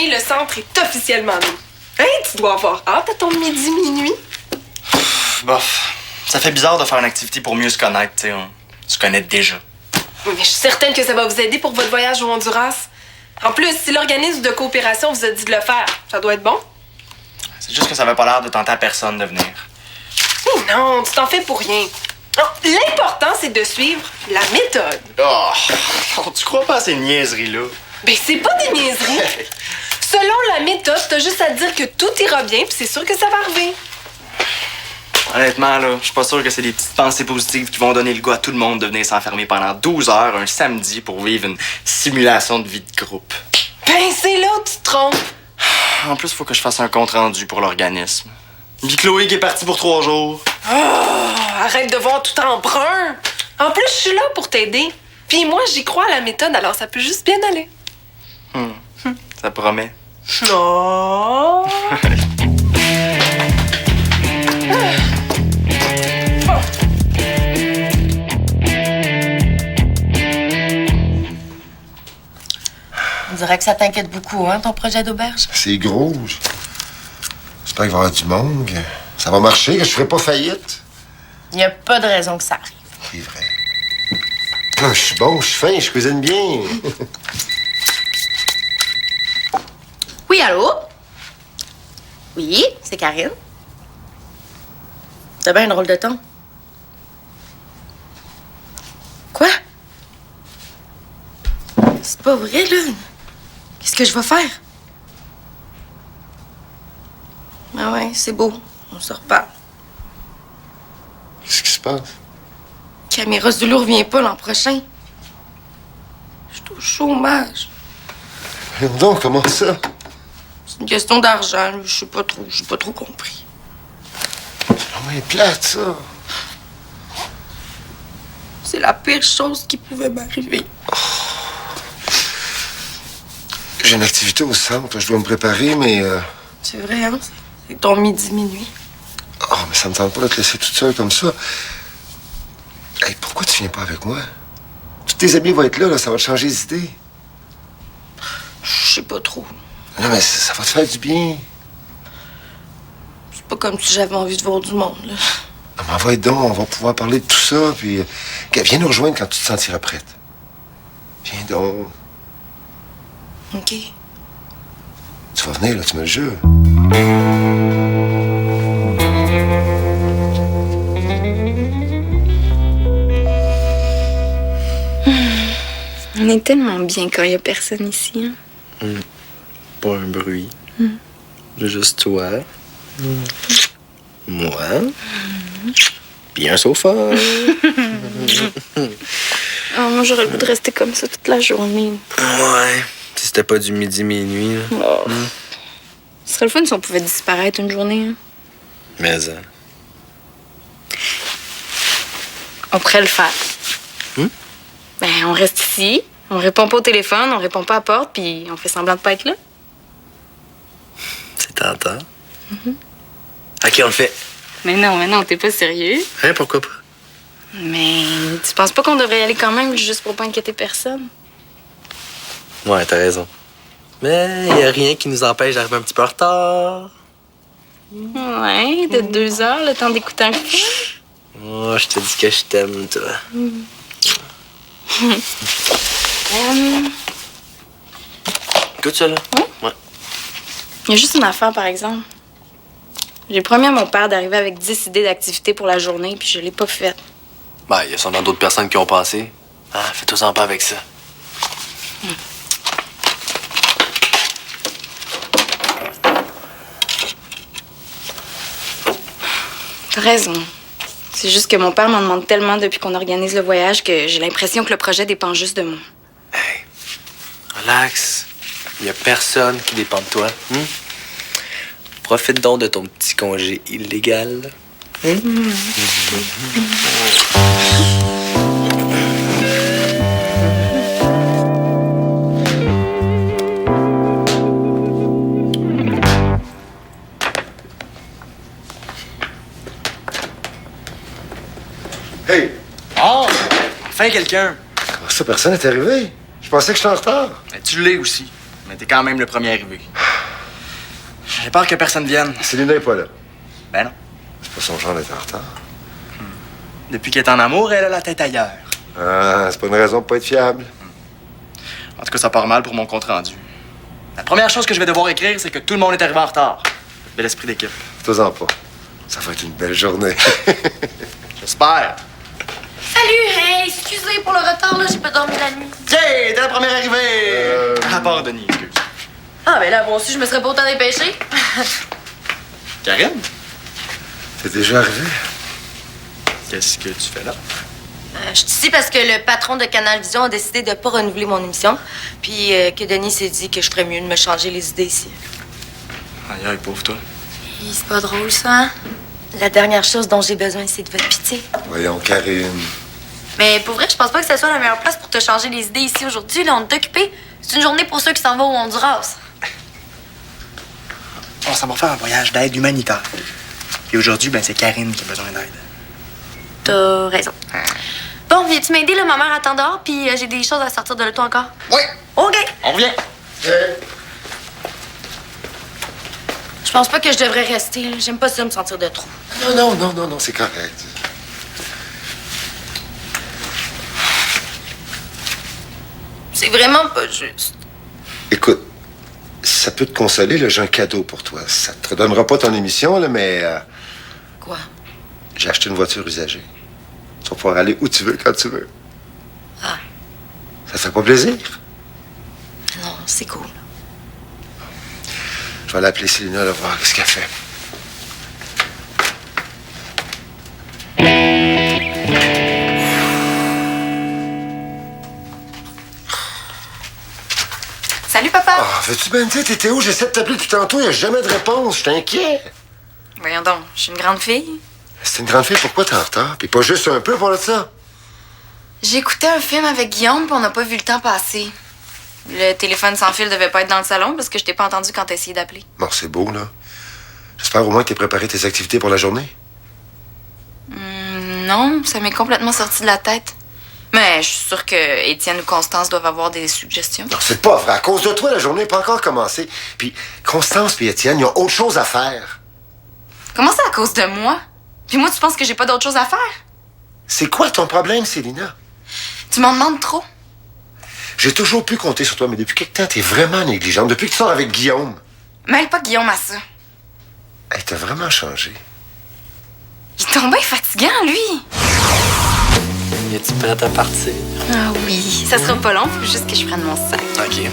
famille, le centre est officiellement nous. Hein, tu dois avoir hâte à ton midi-minuit? Bof, ça fait bizarre de faire une activité pour mieux se connaître, tu sais. On se connaît déjà. Mais je suis certaine que ça va vous aider pour votre voyage au Honduras. En plus, si l'organisme de coopération vous a dit de le faire, ça doit être bon. C'est juste que ça avait pas l'air de tenter à personne de venir. Mais non, tu t'en fais pour rien. L'important, c'est de suivre la méthode. Oh, tu crois pas à ces niaiseries-là? Ben, c'est pas des niaiseries. Selon la méthode, t'as juste à dire que tout ira bien, puis c'est sûr que ça va arriver. Honnêtement, là, je suis pas sûr que c'est des petites pensées positives qui vont donner le goût à tout le monde de venir s'enfermer pendant 12 heures un samedi pour vivre une simulation de vie de groupe. Ben, c'est là où tu te trompes. En plus, faut que je fasse un compte-rendu pour l'organisme. Puis Chloé qui est partie pour 3 jours. Oh, arrête de voir tout en brun. En plus, je suis là pour t'aider. Puis moi, j'y crois à la méthode, alors ça peut juste bien aller. Ça promet. Non. On dirait que ça t'inquiète beaucoup, hein, ton projet d'auberge? C'est gros. J'espère qu'il va y avoir du monde. Ça va marcher, que je ferai pas faillite. Il n'y a pas de raison que ça arrive. C'est vrai. Ah, je suis bon, je suis fin, je cuisine bien. Oui, allô? Oui, c'est Karine. T'as bien un drôle de ton. Quoi? C'est pas vrai, là. Qu'est-ce que je vais faire? Ah ouais, c'est beau. On se reparle. Qu'est-ce qui se passe? Caméra Zulu revient pas l'an prochain. Je suis au chômage. Voyons donc, comment ça? C'est une question d'argent. Je sais pas trop. J'ai pas trop compris. C'est vraiment plate, ça. C'est la pire chose qui pouvait m'arriver. J'ai une activité au centre. Je dois me préparer, mais... C'est vrai, hein? C'est ton midi-minuit. Oh, mais ça me tente pas de te laisser toute seule comme ça. Hey, pourquoi tu viens pas avec moi? Tous tes amis vont être là, ça va te changer les idées. Je sais pas trop. Non, mais ça va te faire du bien. C'est pas comme si j'avais envie de voir du monde, là. Non, mais envoie donc, on va pouvoir parler de tout ça, puis... Viens nous rejoindre quand tu te sentiras prête. Viens donc. OK. Tu vas venir, là, tu me le jures. On est tellement bien quand il n'y a personne ici. Hein? Pas un bruit. Juste toi. Moi. Puis un sofa. Moi, j'aurais le goût de rester comme ça toute la journée. Ouais. Si c'était pas du midi-minuit. Oh. Ce serait le fun si on pouvait disparaître une journée. Hein? Mais On pourrait le faire. Ben, on reste ici, on répond pas au téléphone, on répond pas à la porte, puis on fait semblant de pas être là. c'est tentant. OK, on le fait. Mais non, t'es pas sérieux. Hein, pourquoi pas? Mais tu penses pas qu'on devrait y aller quand même, juste pour pas inquiéter personne? Ouais, t'as raison. Mais y a rien qui nous empêche d'arriver un petit peu en retard. Ouais, de 2 heures, le temps d'écouter un film. Oh, je te dis que je t'aime, toi. Écoute ça, là. Ouais. Il y a juste une affaire, par exemple. J'ai promis à mon père d'arriver avec 10 idées d'activités pour la journée, puis je l'ai pas faite. Ben, y a sûrement d'autres personnes qui ont pensé. Ah, fais-toi-en pas avec ça. T'as raison. C'est juste que mon père m'en demande tellement depuis qu'on organise le voyage que j'ai l'impression que le projet dépend juste de moi. Hey, relax. Y a personne qui dépend de toi. Profite donc de ton petit congé illégal. Hey! Oh! Enfin quelqu'un! Comment ça, personne n'est arrivé? Je pensais que j'étais en retard. Ben, tu l'es aussi. Mais t'es quand même le premier arrivé. J'ai peur que personne vienne. Célina est pas là. Ben non. C'est pas son genre d'être en retard. Depuis qu'elle est en amour, elle a la tête ailleurs. Ah, c'est pas une raison de pas être fiable. En tout cas, ça part mal pour mon compte-rendu. La première chose que je vais devoir écrire, c'est que tout le monde est arrivé en retard. Bel esprit d'équipe. Fais-en pas. Ça va être une belle journée. J'espère. Salut! Hey, excusez pour le retard, là, j'ai pas dormi la nuit. Tiens, t'es la première arrivée! À part Denis, excuse. Ah, ben là, moi aussi, je me serais pas autant dépêchée. Karine? T'es déjà arrivé? Qu'est-ce que tu fais là? Je suis ici parce que le patron de Canal Vision a décidé de pas renouveler mon émission, puis que Denis s'est dit que je ferais mieux de me changer les idées ici. Aïe, aïe, pauvre toi. Hi, c'est pas drôle, ça, hein? La dernière chose dont j'ai besoin, c'est de votre pitié. Voyons, Karine. Mais pour vrai, je pense pas que ce soit la meilleure place pour te changer les idées ici aujourd'hui. Là, on est occupé. C'est une journée pour ceux qui s'en vont au Honduras. On s'en va faire un voyage d'aide humanitaire. Puis aujourd'hui, ben, c'est Karine qui a besoin d'aide. T'as raison. Bon, viens-tu m'aider, là? Ma mère attend dehors, puis j'ai des choses à sortir de l'auto encore. Oui! OK. On revient! Je pense pas que je devrais rester. Là. J'aime pas ça me sentir de trop. Non, c'est correct. C'est vraiment pas juste. Écoute, ça peut te consoler, là, j'ai un cadeau pour toi. Ça te redonnera pas ton émission, là, mais Quoi? j'ai acheté une voiture usagée. Tu vas pouvoir aller où tu veux, quand tu veux. Ah. Ça te fait pas plaisir? Non, c'est cool. Je vais aller appeler Célina, là, voir ce qu'elle fait. Salut, papa! Ah, veux-tu bien dire, t'étais où? J'essaie de t'appeler depuis tantôt, il n'y a jamais de réponse. Je t'inquiète. Voyons donc, je suis une grande fille. C'est une grande fille, pourquoi t'es en retard? Puis pas juste un peu pour ça. J'écoutais un film avec Guillaume, puis on n'a pas vu le temps passer. Le téléphone sans fil devait pas être dans le salon parce que je t'ai pas entendu quand t'as essayé d'appeler. Bon, c'est beau, là. J'espère au moins que t'aies préparé tes activités pour la journée. Non, ça m'est complètement sorti de la tête. Mais je suis sûre que Étienne ou Constance doivent avoir des suggestions. Non, c'est pas vrai. À cause de toi, la journée n'est pas encore commencée. Puis Constance et Étienne, ils ont autre chose à faire. Comment ça à cause de moi? Puis moi, tu penses que j'ai pas d'autre chose à faire? C'est quoi ton problème, Célina? Tu m'en demandes trop. J'ai toujours pu compter sur toi, mais depuis quelque temps, t'es vraiment négligente. Depuis que tu sors avec Guillaume. Mêle pas Guillaume à ça. Hey, t'as vraiment changé. Il est tombé fatigant, lui. Es-tu prête à partir? Ah oui. Ça sera pas long, faut juste que je prenne mon sac. OK.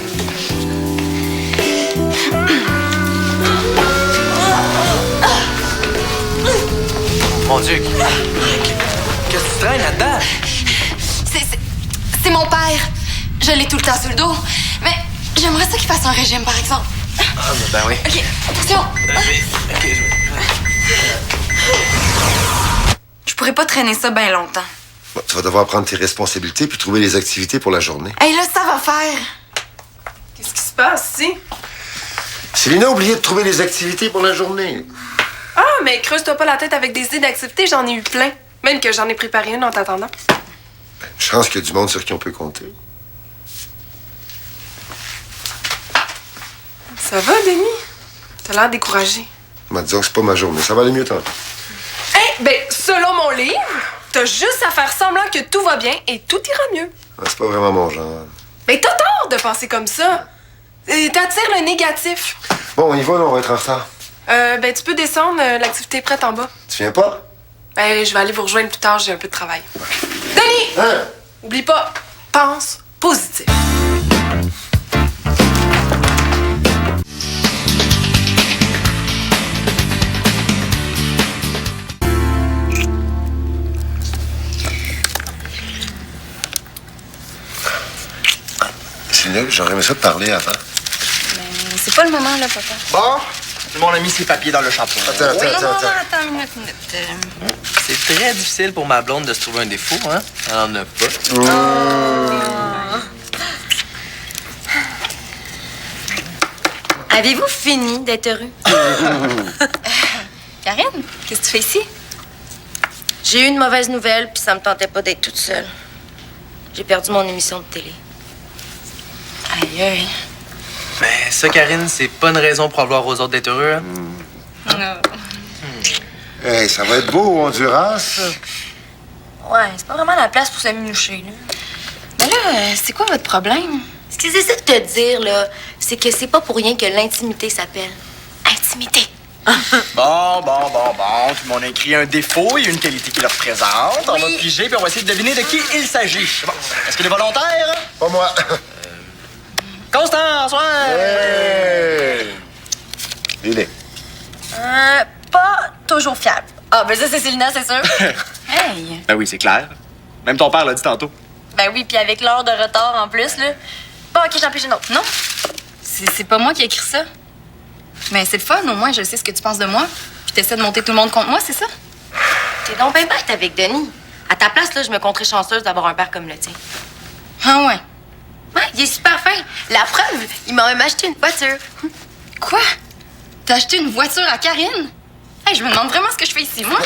Mon Dieu, qu'est-ce que tu traînes là-dedans? C'est mon père. Je l'ai tout le temps sur le dos. Mais j'aimerais ça qu'il fasse un régime, par exemple. Ah, ben oui. OK, attention. OK, Je pourrais pas traîner ça bien longtemps. Bon, tu vas devoir prendre tes responsabilités puis trouver les activités pour la journée. Hey, là, ça va faire. Qu'est-ce qui se passe ici? Célina a oublié de trouver les activités pour la journée. Ah, mais creuse-toi pas la tête avec des idées d'activités, j'en ai eu plein. Même que j'en ai préparé une en t'attendant. Une chance qu'il y a du monde sur qui on peut compter. Ça va, Denis? T'as l'air découragé. M'a disons que c'est pas ma journée. Ça va aller mieux tantôt. Ben, selon mon livre, t'as juste à faire semblant que tout va bien et tout ira mieux. Ah, c'est pas vraiment mon genre. Ben, t'as tort de penser comme ça. T'attires le négatif. Bon, on y va, là, on va être en retard. Ben, tu peux descendre, l'activité est prête en bas. Tu viens pas? Ben, je vais aller vous rejoindre plus tard, j'ai un peu de travail. Denis! Hein? Oublie pas, pense positif. Célina, j'aurais aimé ça te parler avant. C'est pas le moment, là, papa. Bon, tout le monde a mis ses papiers dans le chapeau. Attends. Attends une minute. C'est très difficile pour ma blonde de se trouver un défaut, hein? Elle en a pas. Avez-vous fini d'être heureux? Karine, qu'est-ce que tu fais ici? J'ai eu une mauvaise nouvelle, puis ça me tentait pas d'être toute seule. J'ai perdu mon émission de télé. Aïe, aïe. Mais ça, Karine, c'est pas une raison pour avoir aux autres d'être heureux, hein? Hey, ça va être beau au Honduras. Ouais, c'est pas vraiment la place pour s'amucher, là. Mais là, c'est quoi votre problème? Ce qu'ils essaient de te dire, là, c'est que c'est pas pour rien que l'intimité s'appelle intimité. Bon. Tout le monde a écrit un défaut et une qualité qui le représente. On va piger puis on va essayer de deviner de qui il s'agit. Bon. Est-ce qu'il est volontaire? Pas moi. Constant, soir! Hey! Il est. Pas toujours fiable. Ah, ben ça, c'est Célina, c'est sûr. Hey! Ben oui, c'est clair. Même ton père l'a dit tantôt. Ben oui, puis avec l'heure de retard en plus, là. Bon, OK, j'en pige une autre. Non, c'est pas moi qui ai écrit ça. Mais c'est le fun, au moins, je sais ce que tu penses de moi. Puis t'essaies de monter tout le monde contre moi, c'est ça? T'es donc bien bête avec Denis. À ta place, là, je me compterais chanceuse d'avoir un père comme le tien. Ah ouais. Ouais, il est super fin. La preuve, il m'a même acheté une voiture. Quoi? T'as acheté une voiture à Karine? Hey, je me demande vraiment ce que je fais ici, moi.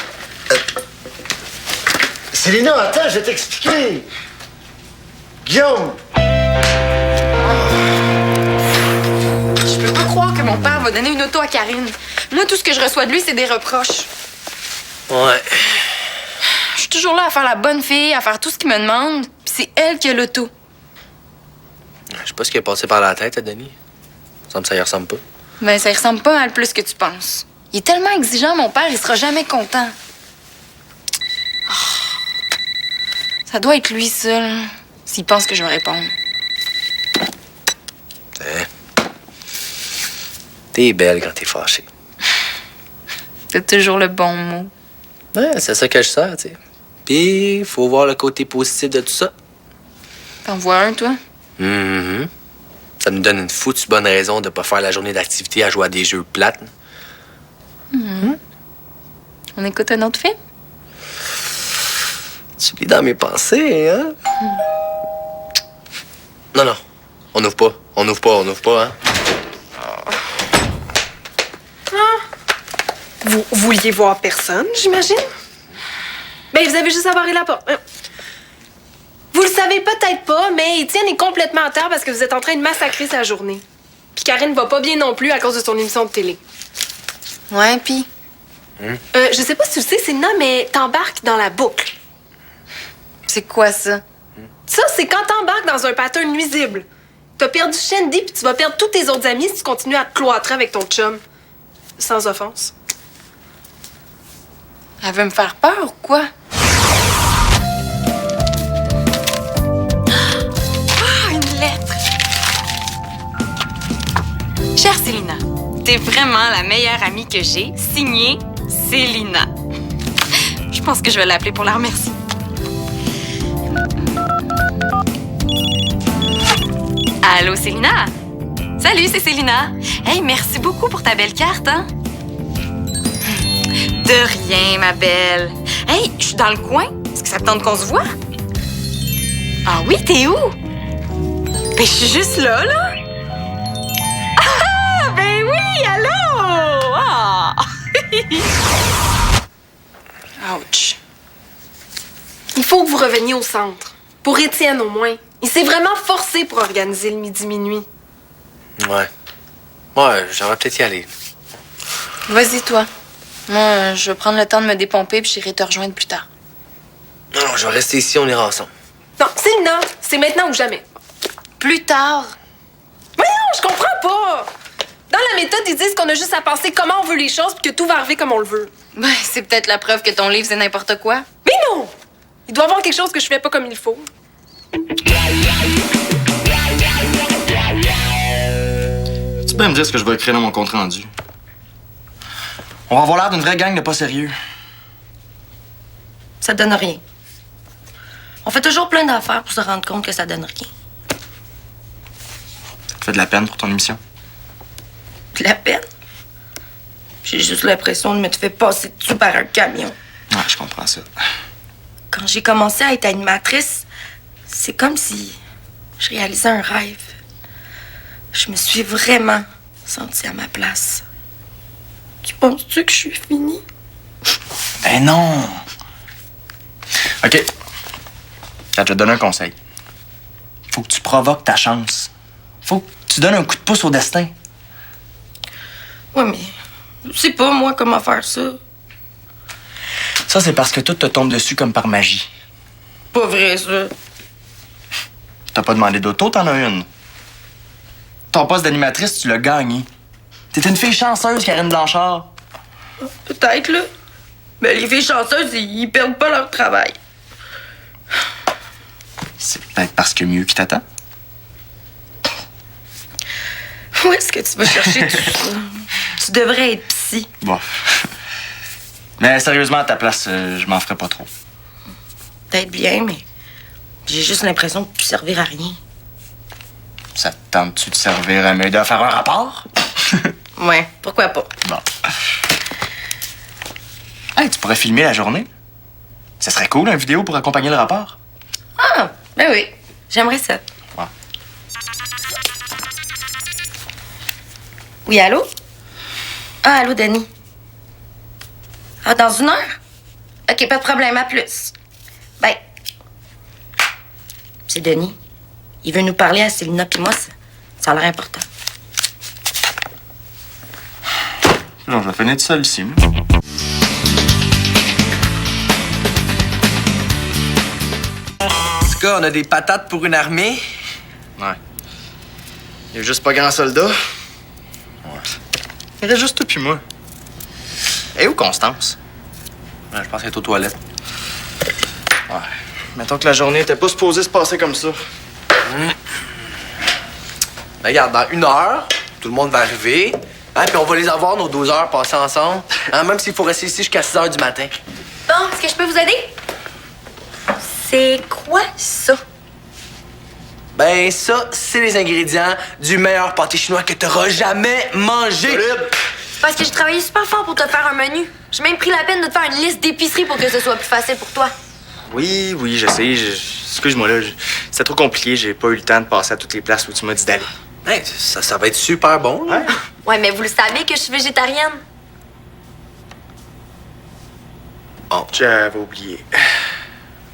Célina, attends, je vais t'expliquer. Guillaume! Je peux pas croire que mon père va donner une auto à Karine. Moi, tout ce que je reçois de lui, c'est des reproches. Ouais. Je suis toujours là à faire la bonne fille, à faire tout ce qu'il me demande. Puis c'est elle qui a l'auto. Je sais pas ce qui est passé par la tête à Denis. Ça me semble que ça y ressemble pas. Ben, ça y ressemble pas mal plus que tu penses. Il est tellement exigeant, mon père, il sera jamais content. Oh. Ça doit être lui seul, s'il pense que je vais répondre. T'es belle quand t'es fâchée. C'est toujours le bon mot. Ouais, c'est ça que je sers, tu sais. Puis, faut voir le côté positif de tout ça. T'en vois un, toi? Ça nous donne une foutue bonne raison de pas faire la journée d'activité à jouer à des jeux plates. On écoute un autre film? Tu lis dans mes pensées, hein? Non. On ouvre pas, hein? Vous vouliez voir personne, j'imagine? Ben, vous avez juste à barrer la porte. Vous le savez peut-être pas, mais Étienne est complètement à terre parce que vous êtes en train de massacrer sa journée. Puis Karine va pas bien non plus à cause de son émission de télé. Ouais, pis? Je sais pas si tu le sais, Célina, mais t'embarques dans la boucle. C'est quoi ça? Ça, c'est quand t'embarques dans un pattern nuisible. T'as perdu Shandy, puis tu vas perdre tous tes autres amis si tu continues à te cloîtrer avec ton chum. Sans offense. Elle veut me faire peur ou quoi? Ah, une lettre! Chère Célina, t'es vraiment la meilleure amie que j'ai. Signée Célina. Je pense que je vais l'appeler pour la remercier. Allô, Célina? Salut, c'est Célina. Hey, merci beaucoup pour ta belle carte, hein? De rien, ma belle. Hey, je suis dans le coin. Est-ce que ça te tente qu'on se voit? Ah oui, t'es où? Ben, je suis juste là. Ah, ben oui, allô! Ah! Ouch. Il faut que vous reveniez au centre. Pour Étienne, au moins. Il s'est vraiment forcé pour organiser le midi-minuit. Ouais, j'aimerais peut-être y aller. Vas-y, toi. Moi, je vais prendre le temps de me dépomper puis j'irai te rejoindre plus tard. Non, je vais rester ici, on ira ensemble. Non, Célina, c'est maintenant ou jamais. Plus tard? Voyons, je comprends pas. Dans la méthode, ils disent qu'on a juste à penser comment on veut les choses puis que tout va arriver comme on le veut. Ben, c'est peut-être la preuve que ton livre, c'est n'importe quoi. Mais non! Il doit y avoir quelque chose que je fais pas comme il faut. Tu peux me dire ce que je vais écrire dans mon compte rendu? On va avoir l'air d'une vraie gang de pas sérieux. Ça donne rien. On fait toujours plein d'affaires pour se rendre compte que ça donne rien. Ça te fait de la peine pour ton émission? De la peine. J'ai juste l'impression de me faire passer dessus par un camion. Ouais, je comprends ça. Quand j'ai commencé à être animatrice, c'est comme si je réalisais un rêve. Je me suis vraiment sentie à ma place. Tu penses-tu que je suis finie? Ben non! OK. Je vais te donner un conseil. Faut que tu provoques ta chance. Faut que tu donnes un coup de pouce au destin. Ouais, mais je sais pas, moi, comment faire ça. Ça, c'est parce que tout te tombe dessus comme par magie. Pas vrai, ça. T'as pas demandé d'auto, t'en as une. Ton poste d'animatrice, tu l'as gagné. T'es une fille chanceuse, Karine Blanchard. Peut-être, là. Mais les filles chanceuses, ils perdent pas leur travail. C'est peut-être parce que mieux qui t'attend. Où est-ce que tu vas chercher tout ça? Tu devrais être psy. Bon. Mais sérieusement, à ta place, je m'en ferais pas trop. Peut-être bien, mais j'ai juste l'impression de plus servir à rien. Ça te tente-tu de servir à m'aider à faire un rapport? Ouais, pourquoi pas? Bon. Hey, tu pourrais filmer la journée. Ça serait cool, une vidéo pour accompagner le rapport. Ah, ben oui, j'aimerais ça. Ouais. Oui, allô? Ah, allô, Denis. Ah, dans 1 heure? OK, pas de problème, à plus. Bye. C'est Denis. Il veut nous parler à Célina puis moi, ça a l'air important. Non, je vais finir tout seul ici. moi. En tout cas, on a des patates pour une armée. Ouais. Il y a juste pas grand soldat. Ouais. Il reste juste toi puis moi. Et où Constance? Ouais, je pense qu'elle est aux toilettes. Ouais. Mettons que la journée était pas supposée se passer comme ça. Ben, regarde, dans 1 heure, tout le monde va arriver. Hein, puis on va les avoir, nos 12 heures passées ensemble. Hein, même s'il faut rester ici jusqu'à 6 heures du matin. Bon, est-ce que je peux vous aider? C'est quoi ça? Ben, ça, c'est les ingrédients du meilleur pâté chinois que t'auras jamais mangé. Parce que j'ai travaillé super fort pour te faire un menu. J'ai même pris la peine de te faire une liste d'épicerie pour que ce soit plus facile pour toi. Oui, je sais. Excuse-moi, là. C'était trop compliqué. J'ai pas eu le temps de passer à toutes les places où tu m'as dit d'aller. Hey, ça va être super bon, là. Ouais, mais vous le savez que je suis végétarienne. Oh, J'avais oublié.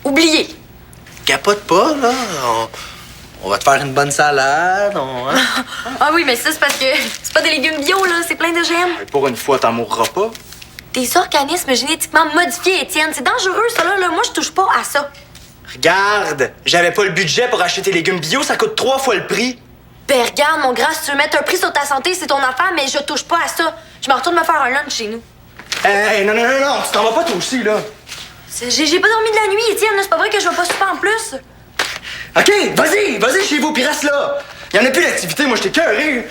Oubliez. capote pas, là. On va te faire une bonne salade. Hein? Ah oui, mais ça, c'est parce que c'est pas des légumes bio, là. C'est plein de GM. Pour une fois, t'en mourras pas. Des organismes génétiquement modifiés, Étienne. C'est dangereux, ça, là. Moi, je touche pas à ça. Regarde, j'avais pas le budget pour acheter tes légumes bio, ça coûte 3 fois le prix. Ben, regarde, mon gras, si tu veux mettre un prix sur ta santé, c'est ton affaire, mais je touche pas à ça. Je me retourne me faire un lunch chez nous. Hey, non, tu t'en vas pas toi aussi, là. J'ai pas dormi de la nuit, Étienne. là. C'est pas vrai que je vais pas super en plus. OK, vas-y chez vous, puis reste là. Y en a plus d'activité, moi, j'étais cœuré.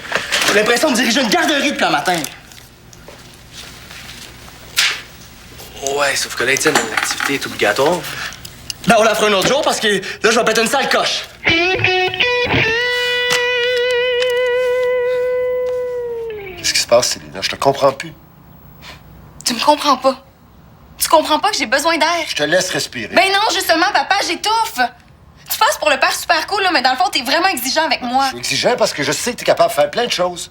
J'ai l'impression de diriger une garderie depuis un matin. Ouais, sauf que là, Étienne, l'activité est obligatoire. Ben, on la fera un autre jour parce que là, je vais péter une sale coche. Qu'est-ce qui se passe, Célina? Je te comprends plus. Tu me comprends pas. Tu comprends pas que j'ai besoin d'air. Je te laisse respirer. Ben non, justement, papa, j'étouffe. Tu passes pour le père super cool, là, mais dans le fond, t'es vraiment exigeant avec moi. Je suis exigeant parce que je sais que t'es capable de faire plein de choses.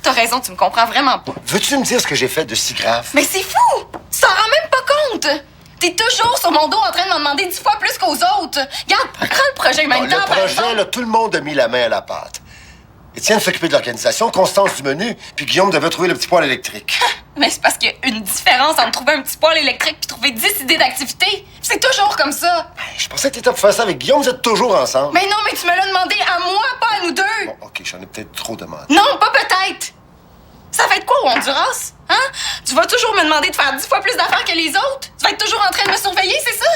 T'as raison, tu me comprends vraiment pas. Veux-tu me dire ce que j'ai fait de si grave? Mais c'est fou! Tu t'en rends même pas compte! T'es toujours sur mon dos en train de m'en demander 10 fois plus qu'aux autres. Regarde, prends le projet Non, humanitaire, le par projet, exemple. là, tout le monde a mis la main à la pâte. Étienne s'occupait de l'organisation, Constance du menu, puis Guillaume devait trouver le petit poêle électrique. Mais c'est parce qu'il y a une différence entre trouver un petit poêle électrique puis trouver 10 idées d'activité. C'est toujours comme ça. Je pensais que t'étais pour faire ça avec Guillaume, vous êtes toujours ensemble. Mais non, mais tu me l'as demandé à moi, pas à nous deux. Bon, OK, j'en ai peut-être trop demandé. Non, pas peut-être. Ça va être quoi au Honduras? Hein? Tu vas toujours me demander de faire 10 fois plus d'affaires que les autres? Tu vas être toujours en train de me surveiller, c'est ça?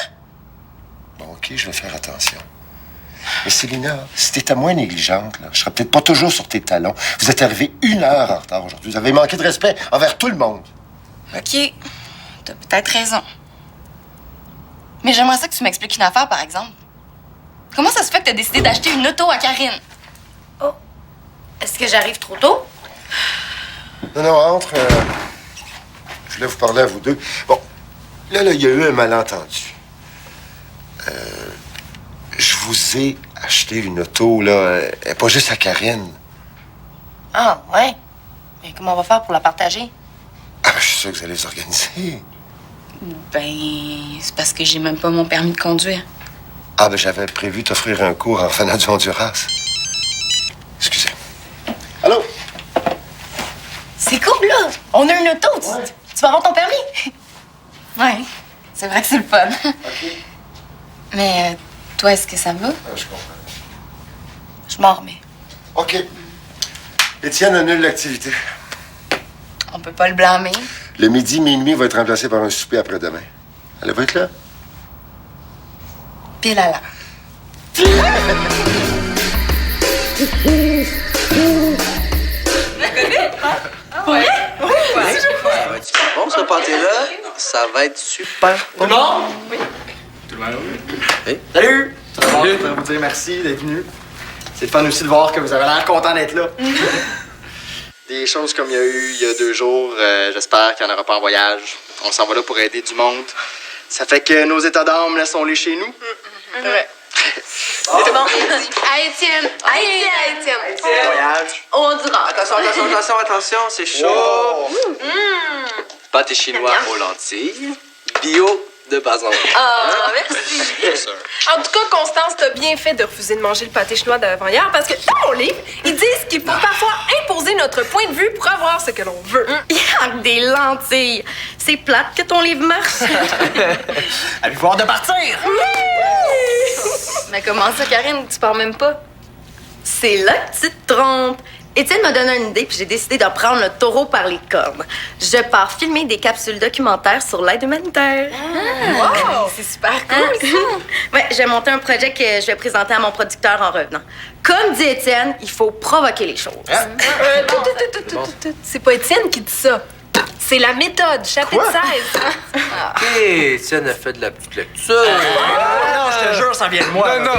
Bon, OK, je vais faire attention. Mais Célina, si t'étais moins négligente, là, je serais peut-être pas toujours sur tes talons. Vous êtes arrivé 1 heure en retard aujourd'hui. Vous avez manqué de respect envers tout le monde. OK. T'as peut-être raison. Mais j'aimerais ça que tu m'expliques une affaire, par exemple. Comment ça se fait que t'as décidé d'acheter une auto à Karine? Oh. Est-ce que j'arrive trop tôt? Non, entre. Je voulais vous parler à vous deux. Bon, là, il y a eu un malentendu. Je vous ai acheté une auto, là, pas juste à Karine. Ah, ouais. Mais comment on va faire pour la partager? Ah, ben, je suis sûr que vous allez vous organiser. Ben, c'est parce que j'ai même pas mon permis de conduire. Ah, ben, j'avais prévu t'offrir un cours en fanat du Honduras. C'est cool, là! On a une auto! Tu vas avoir ton permis? Ouais, c'est vrai que c'est le fun. OK. Mais toi, est-ce que ça va? Je comprends. Je m'en remets. OK. Étienne annule l'activité. On peut pas le blâmer. Le midi, minuit va être remplacé par un souper après-demain. Elle va être là? Pile à l'heure. Bon, ce pâté-là, ça va être super. Tout le monde? Oui. Tout le monde? Oui. Salut! Ça va? Salut. Je voudrais vous dire merci d'être venu. C'est le fun aussi de voir que vous avez l'air content d'être là. Des choses comme il y a eu il y a 2 jours, j'espère qu'il n'y en aura pas en voyage. On s'en va là pour aider du monde. Ça fait que nos états d'âme, laissons-les chez nous. Ouais. C'est bon. Hey, Étienne. Voyage. On dira. Attention, c'est chaud. Pâté chinois aux lentilles, bio de base en haut. Ah, merci. En tout cas, Constance, t'as bien fait de refuser de manger le pâté chinois d'avant-hier parce que dans mon livre, ils disent qu'il faut parfois imposer notre point de vue pour avoir ce que l'on veut. Yark, des lentilles! C'est plate que ton livre marche. Avez-vous hâte de partir? Mais comment ça, Karine? Tu pars même pas? C'est là que tu te trompes. Étienne m'a donné une idée, puis j'ai décidé de prendre le taureau par les cornes. Je pars filmer des capsules documentaires sur l'aide humanitaire. Wow! C'est super cool, ça. Ouais, j'ai monté un projet que je vais présenter à mon producteur en revenant. Comme dit Étienne, il faut provoquer les choses. C'est pas Étienne qui dit ça. C'est la méthode, chapitre 16. OK, Étienne a fait de la petite lecture. Non, je te jure, ça vient de moi. Non.